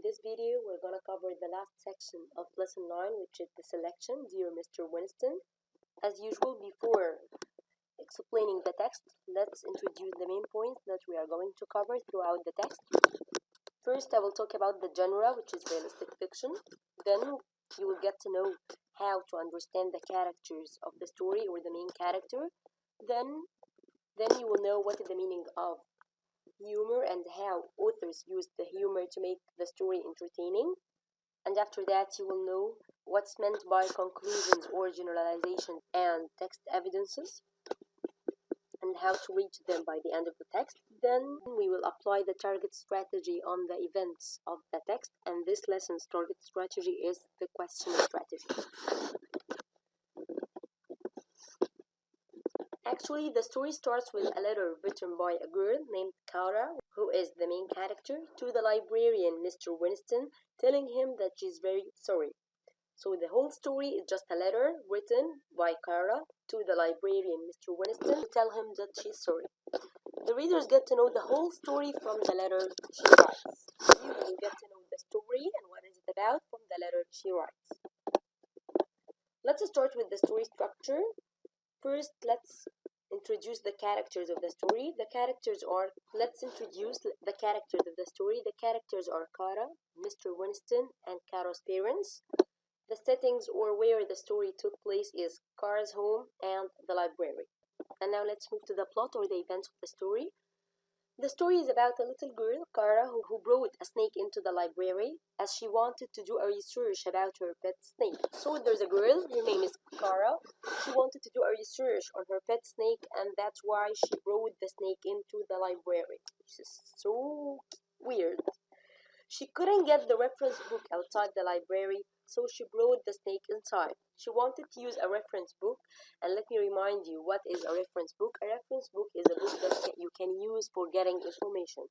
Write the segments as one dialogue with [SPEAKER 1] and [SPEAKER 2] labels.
[SPEAKER 1] this video, we're gonna cover the last section of lesson 9, which is the selection, Dear Mr. Winston. As usual, before explaining the text, let's introduce the main points that we are going to cover throughout the text. First, I will talk about the genre, which is realistic fiction. Then you will get to know how to understand the characters of the story or the main character. Then you will know what is the meaning of humor and how authors use the humor to make the story entertaining. And after that, you will know what's meant by conclusions or generalizations and text evidences and how to reach them by the end of the text. Then we will apply the target strategy on the events of the text, and this lesson's target strategy is the question strategy. Actually, the story starts with a letter written by a girl named Kara, who is the main character, to the librarian, Mr. Winston, telling him that she's very sorry. So the whole story is just a letter written by Kara to the librarian, Mr. Winston, to tell him that she's sorry. The readers get to know the whole story from the letter she writes. You will get to know the story and what is it about from the letter she writes. Let's start with the story structure. First, let's introduce the characters of the story. Let's introduce the characters of the story. The characters are Kara, Mr. Winston, and Kara's parents. The settings or where the story took place is Kara's home and the library. And now let's move to the plot or the events of the story. The story is about a little girl, Kara, who brought a snake into the library as she wanted to do a research about her pet snake. So there's a girl, her name is Kara. She wanted to do a research on her pet snake, and that's why she brought the snake into the library, which is so weird. She couldn't get the reference book outside the library, so she brought the snake inside. She wanted to use a reference book, and let me remind you, what is a reference book? A reference book is a book that you can use for getting information.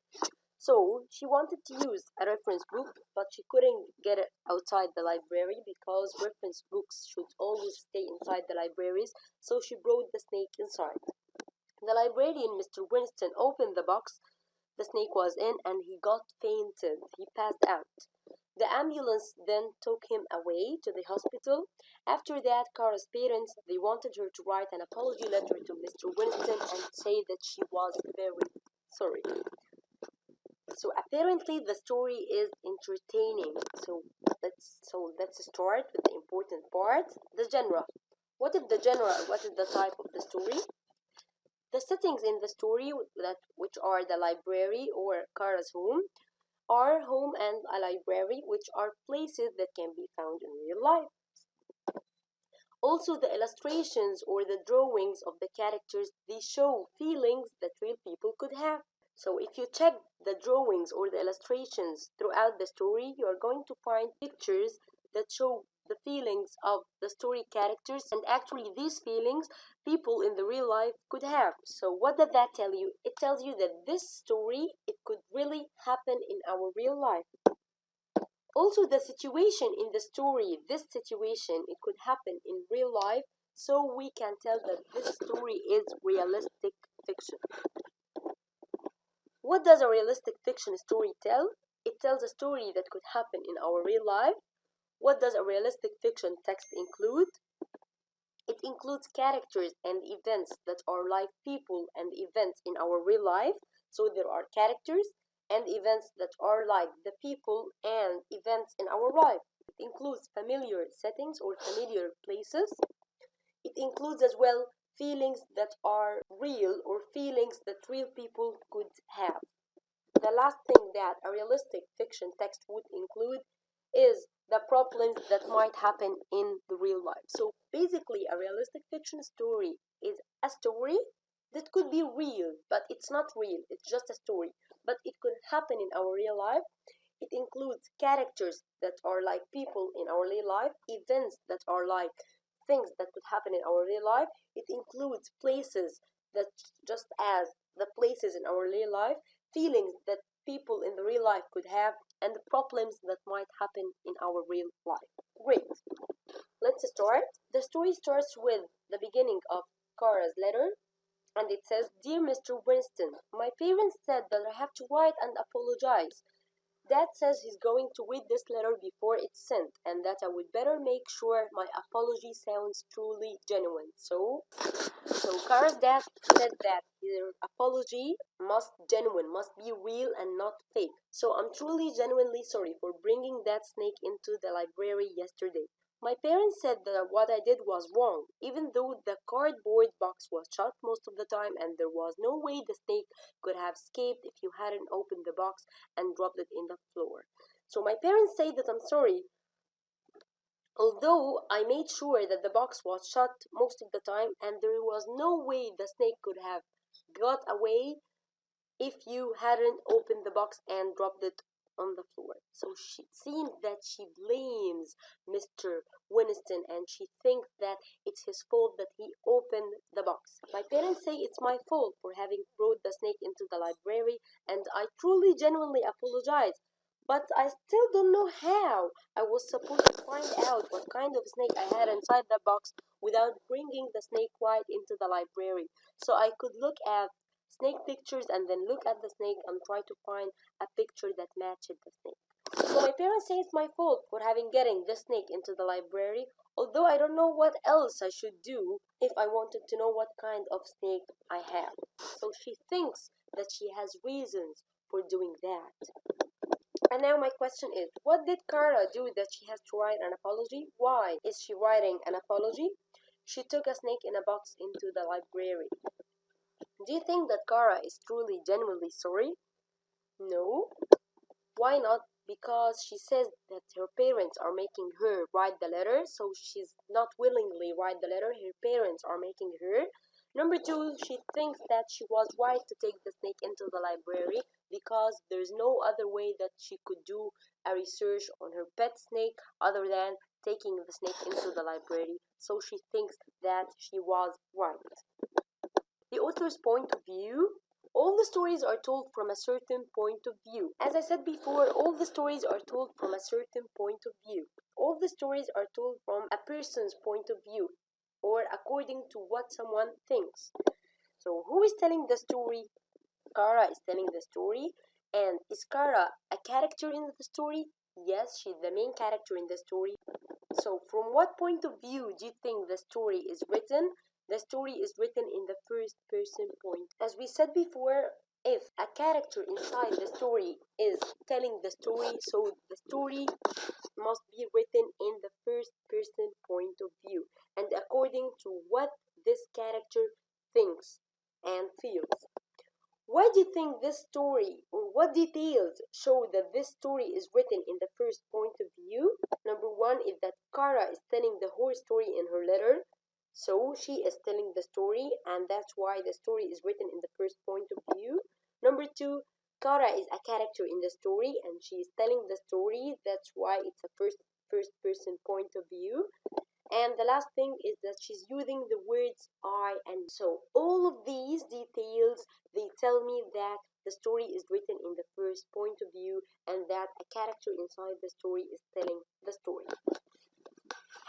[SPEAKER 1] So she wanted to use a reference book, but she couldn't get it outside the library because reference books should always stay inside the libraries, so she brought the snake inside. The librarian, Mr. Winston, opened the box the snake was in, and he got fainted. He passed out. The ambulance then took him away to the hospital. After that, Kara's parents, they wanted her to write an apology letter to Mr. Winston and say that she was very sorry. So apparently the story is entertaining. So let's start with the important part, the genre. What is the genre? What is the type of the story? The settings in the story, which are the library or Kara's home, are home and a library, which are places that can be found in real life. Also, the illustrations or the drawings of the characters, they show feelings that real people could have. So if you check the drawings or the illustrations throughout the story, you are going to find pictures that show the feelings of the story characters, and actually these feelings people in the real life could have. So what does that tell you? It tells you that this story, it could really happen in our real life. Also, the situation in the story, this situation, it could happen in real life, so we can tell that this story is realistic fiction. What does a realistic fiction story tell? It tells a story that could happen in our real life. What does a realistic fiction text include? It includes characters and events that are like people and events in our real life. So there are characters and events that are like the people and events in our life. It includes familiar settings or familiar places. It includes as well feelings that are real or feelings that real people could have. The last thing that a realistic fiction text would include is the problems that might happen in the real life. So basically, a realistic fiction story is a story that could be real, but it's not real. It's just a story, but it could happen in our real life. It includes characters that are like people in our real life, events that are like things that could happen in our real life. It includes places that just as the places in our real life, feelings that people in the real life could have, and the problems that might happen in our real life. Great. Let's start. The story starts with the beginning of Kara's letter, and it says, "Dear Mr. Winston, my parents said that I have to write and apologize Dad says he's going to read this letter before it's sent, and that I would better make sure my apology sounds truly genuine. So Kara's dad said that her apology must be real and not fake. So I'm truly genuinely sorry for bringing that snake into the library yesterday. My parents said that what I did was wrong, even though the cardboard box was shut most of the time and there was no way the snake could have escaped if you hadn't opened the box and dropped it in the floor. So my parents say that I'm sorry, although I made sure that the box was shut most of the time and there was no way the snake could have got away if you hadn't opened the box and dropped it on the floor. So it seems that she blames Mr. Winston and she thinks that it's his fault that he opened the box. My parents say it's my fault for having brought the snake into the library, and I truly genuinely apologize. But I still don't know how I was supposed to find out what kind of snake I had inside the box without bringing the snake right into the library. So I could look at snake pictures and then look at the snake and try to find a picture that matched the snake. So my parents say it's my fault for having getting the snake into the library, although I don't know what else I should do if I wanted to know what kind of snake I have. So she thinks that she has reasons for doing that. And now my question is, what did Kara do that she has to write an apology? Why is she writing an apology? She took a snake in a box into the library. Do you think that Kara is truly, genuinely sorry? No. Why not? Because she says that her parents are making her write the letter, so she's not willingly write the letter. Her parents are making her. Number two, she thinks that she was right to take the snake into the library because there's no other way that she could do a research on her pet snake other than taking the snake into the library. So she thinks that she was right. The author's point of view. All the stories are told from a certain point of view. As I said before, all the stories are told from a certain point of view. All the stories are told from a person's point of view, or according to what someone thinks. So who is telling the story? Kara is telling the story. And is Kara a character in the story? Yes, she's the main character in the story. So from what point of view do you think the story is written? The story is written in the first person point. As we said before, if a character inside the story is telling the story, so the story must be written in the first person point of view and according to what this character thinks and feels. Why do you think this story, or what details show that this story is written in the first point of view? Number one is that Kara is telling the whole story in her letter. So she is telling the story, and that's why the story is written in the first point of view. Number two, Kara is a character in the story, and she is telling the story. That's why it's a first person point of view. And the last thing is that she's using the words I and so. All of these details, they tell me that the story is written in the first point of view and that a character inside the story is telling the story.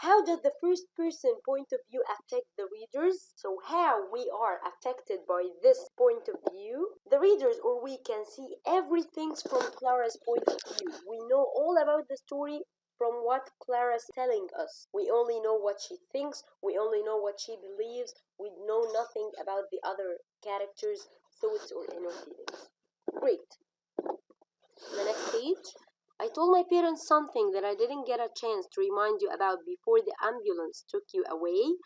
[SPEAKER 1] How does the first person point of view affect the readers? So how we are affected by this point of view? The readers or we can see everything from Clara's point of view. We know all about the story from what Clara's telling us. We only know what she thinks, we only know what she believes, we know nothing about the other characters' thoughts or inner feelings. Great. The next page. I told my parents something that I didn't get a chance to remind you about before the ambulance took you away.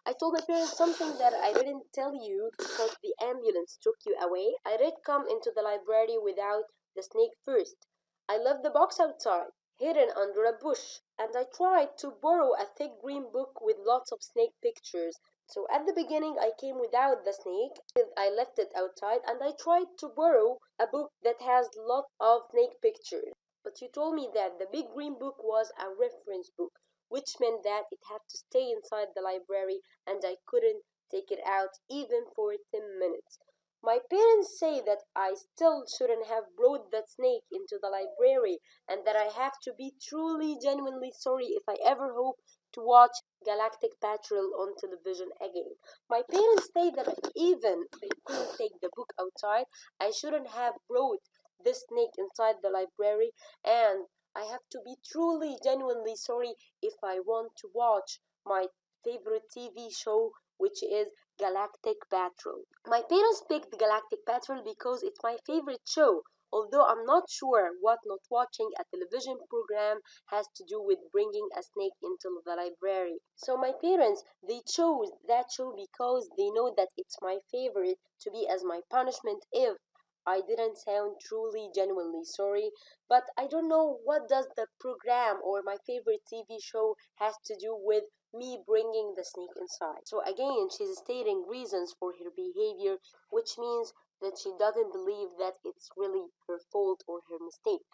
[SPEAKER 1] I told my parents something that I didn't tell you because the ambulance took you away. I did come into the library without the snake first. I left the box outside, hidden under a bush, and I tried to borrow a thick green book with lots of snake pictures. So at the beginning I came without the snake. I left it outside and I tried to borrow a book that has lots of snake pictures. But you told me that the big green book was a reference book, which meant that it had to stay inside the library and I couldn't take it out even for 10 minutes. My parents say that I still shouldn't have brought that snake into the library and that I have to be truly, genuinely sorry if I ever hope to watch Galactic Patrol on television again. My parents say that even if I couldn't take the book outside, I shouldn't have brought this snake inside the library, and I have to be truly, genuinely sorry if I want to watch my favorite TV show, which is Galactic Patrol. My parents picked Galactic Patrol because it's my favorite show, although I'm not sure what not watching a television program has to do with bringing a snake into the library. So my parents, they chose that show because they know that it's my favorite, to be as my punishment if I didn't sound truly genuinely sorry. But I don't know what does the program or my favorite TV show has to do with me bringing the snake inside. So again, she's stating reasons for her behavior, which means that she doesn't believe that it's really her fault or her mistake.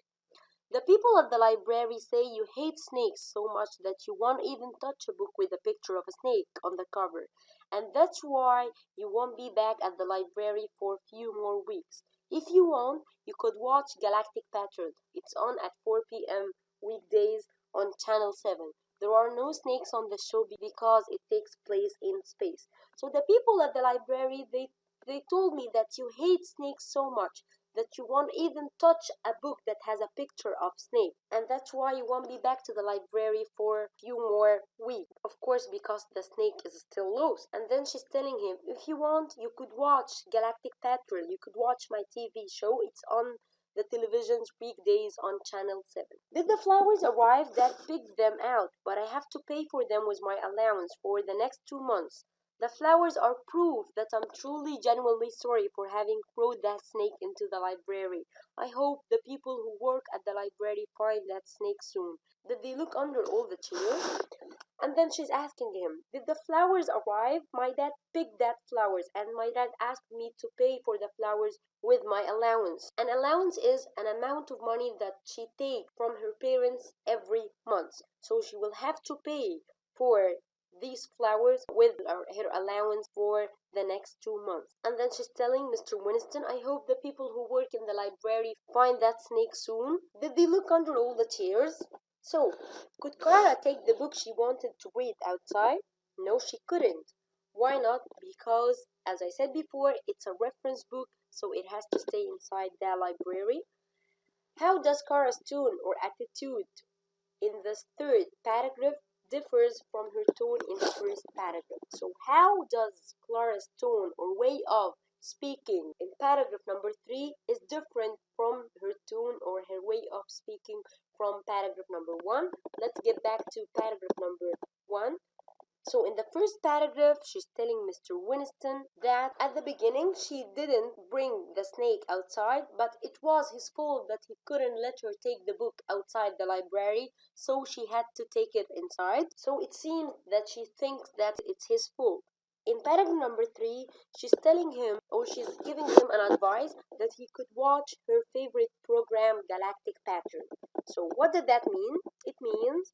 [SPEAKER 1] The people at the library say you hate snakes so much that you won't even touch a book with a picture of a snake on the cover, and that's why you won't be back at the library for a few more weeks. If you want, you could watch Galactic Patrol. It's on at 4 p.m. weekdays on Channel 7. There are no snakes on the show because it takes place in space. So the people at the library, they told me that you hate snakes so much that you won't even touch a book that has a picture of snake, and that's why you won't be back to the library for a few more weeks, of course, because the snake is still loose. And then she's telling him, if you want, you could watch Galactic Patrol, you could watch my TV show, it's on the television's weekdays on Channel 7. Did the flowers arrive? Dad picked them out, but I have to pay for them with my allowance for the next 2 months. The flowers are proof that I'm truly, genuinely sorry for having thrown that snake into the library. I hope the people who work at the library find that snake soon. Did they look under all the chairs? And then she's asking him, did the flowers arrive? My dad picked that flowers, and my dad asked me to pay for the flowers with my allowance. An allowance is an amount of money that she takes from her parents every month. So she will have to pay for these flowers with her allowance for the next 2 months. And then she's telling Mr. Winston, I hope the people who work in the library find that snake soon. Did they look under all the chairs? So, could Clara take the book she wanted to read outside? No, she couldn't. Why not? Because, as I said before, it's a reference book, so it has to stay inside the library. How does Cara's tone or attitude in the third paragraph differs from her tone in the first paragraph? So how does Clara's tone or way of speaking in paragraph number 3 is different from her tone or her way of speaking from paragraph number 1? Let's get back to paragraph number 1. So in the first paragraph, she's telling Mr. Winston that at the beginning she didn't bring the snake outside, but it was his fault that he couldn't let her take the book outside the library, so she had to take it inside. So it seems that she thinks that it's his fault. In paragraph number 3, she's telling him, or she's giving him an advice that he could watch her favorite program, Galactic Patrol. So what did that mean? It means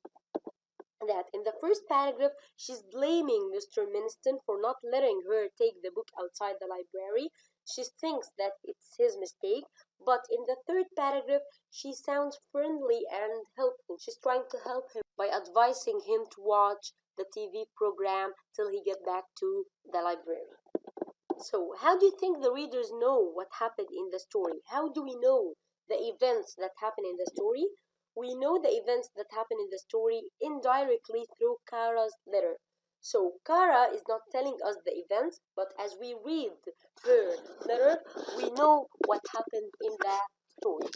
[SPEAKER 1] that in the first paragraph, she's blaming Mr. Winston for not letting her take the book outside the library. She thinks that it's his mistake, but in the third paragraph, she sounds friendly and helpful. She's trying to help him by advising him to watch the TV program till he get back to the library. So, how do you think the readers know what happened in the story? How do we know the events that happen in the story? We know the events that happen in the story indirectly through Kara's letter. So Kara is not telling us the events, but as we read her letter, we know what happened in the story.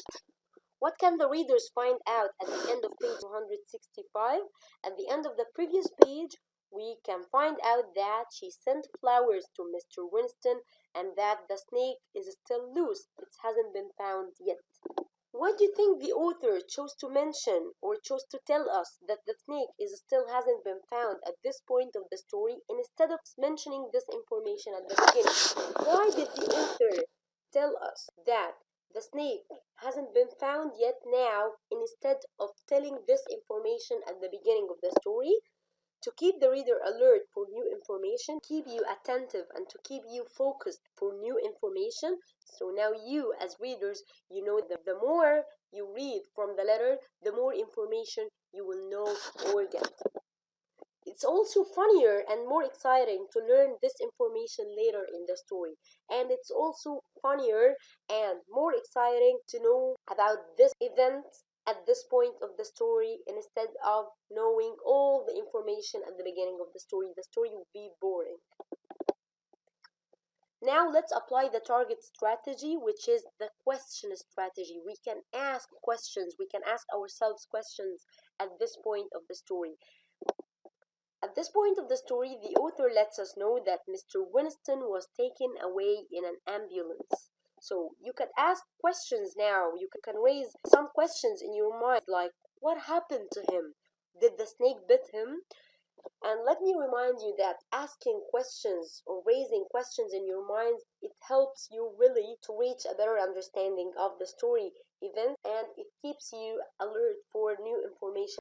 [SPEAKER 1] What can the readers find out at the end of page 165? At the end of the previous page, we can find out that she sent flowers to Mr. Winston and that the snake is still loose. It hasn't been found yet. Why do you think the author chose to mention or chose to tell us that the snake still hasn't been found at this point of the story instead of mentioning this information at the beginning? Why did the author tell us that the snake hasn't been found yet now instead of telling this information at the beginning of the story? To keep the reader alert for new information, keep you attentive, and to keep you focused for new information. So now you, as readers, you know that the more you read from the letter, the more information you will know or get. It It's also funnier and more exciting to learn this information later in the story. And it's also funnier and more exciting to know about this event at this point of the story instead of knowing all the information at the beginning of the story. The story will be boring. Now let's apply the target strategy, which is the question strategy. We can ask questions, we can ask ourselves questions at this point of the story. At this point of the story, the author lets us know that Mr. Winston was taken away in an ambulance. So you can ask questions now. You can raise some questions in your mind, like what happened to him? Did the snake bit him? And let me remind you that asking questions or raising questions in your mind, it helps you really to reach a better understanding of the story event, and it keeps you alert for new information.